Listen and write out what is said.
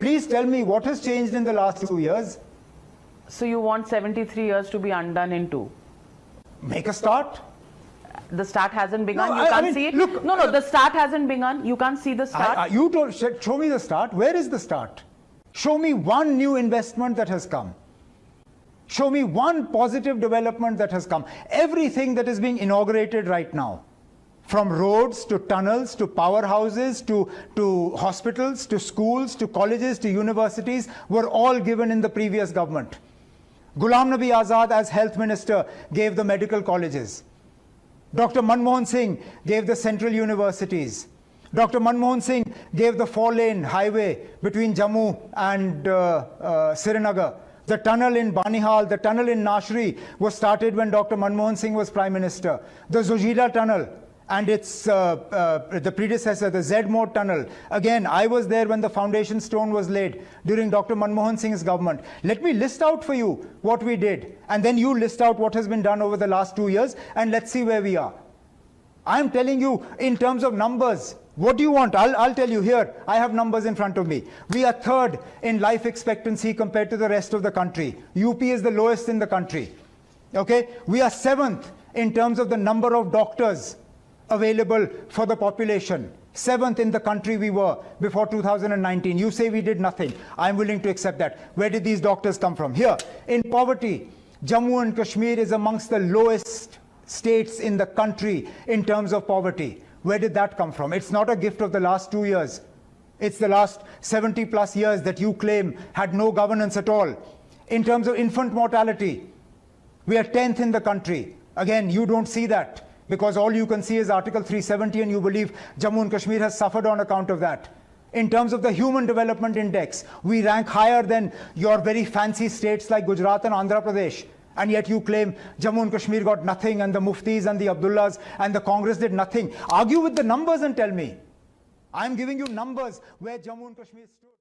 Please tell me what has changed in the last 2 years. So you want 73 years to be undone in two? Make a start. The start hasn't begun. No, You I can't mean, see it. look, No, the start hasn't begun. You can't see the start. You told, show me the start. Where is the start? Show me one new investment that has come. Show me one positive development that has come. Everything that is being inaugurated right now, from roads to tunnels to powerhouses to hospitals to schools to colleges to universities, were all given in the previous government. Ghulam Nabi Azad, as health minister, gave the medical colleges. Dr. Manmohan Singh gave the central universities. Dr. Manmohan Singh gave the 4-lane highway between Jammu and Srinagar. The tunnel in Banihal, the tunnel in Nashri was started when Dr. Manmohan Singh was Prime Minister. The Zojila tunnel and its the predecessor, the Z-Mode tunnel. Again, I was there when the foundation stone was laid during Dr. Manmohan Singh's government. Let me list out for you what we did, and then you list out what has been done over the last 2 years, and let's see where we are. I'm telling you in terms of numbers. What do you want? I'll tell you here. I have numbers in front of me. We are third in life expectancy compared to the rest of the country. UP is the lowest in the country. Okay? We are seventh in terms of the number of doctors available for the population. Seventh in the country we were before 2019. You say we did nothing. I'm willing to accept that. Where did these doctors come from? Here, in poverty, Jammu and Kashmir is amongst the lowest states in the country in terms of poverty. Where did that come from? It's not a gift of the last 2 years. It's the last 70 plus years that you claim had no governance at all. In terms of infant mortality, we are 10th in the country. Again, you don't see that, because all you can see is Article 370 and you believe Jammu and Kashmir has suffered on account of that. In terms of the Human Development Index, we rank higher than your very fancy states like Gujarat and Andhra Pradesh. And yet you claim Jammu and Kashmir got nothing, and the Muftis and the Abdullahs and the Congress did nothing. Argue with the numbers and tell me. I'm giving you numbers where Jammu and Kashmir stood.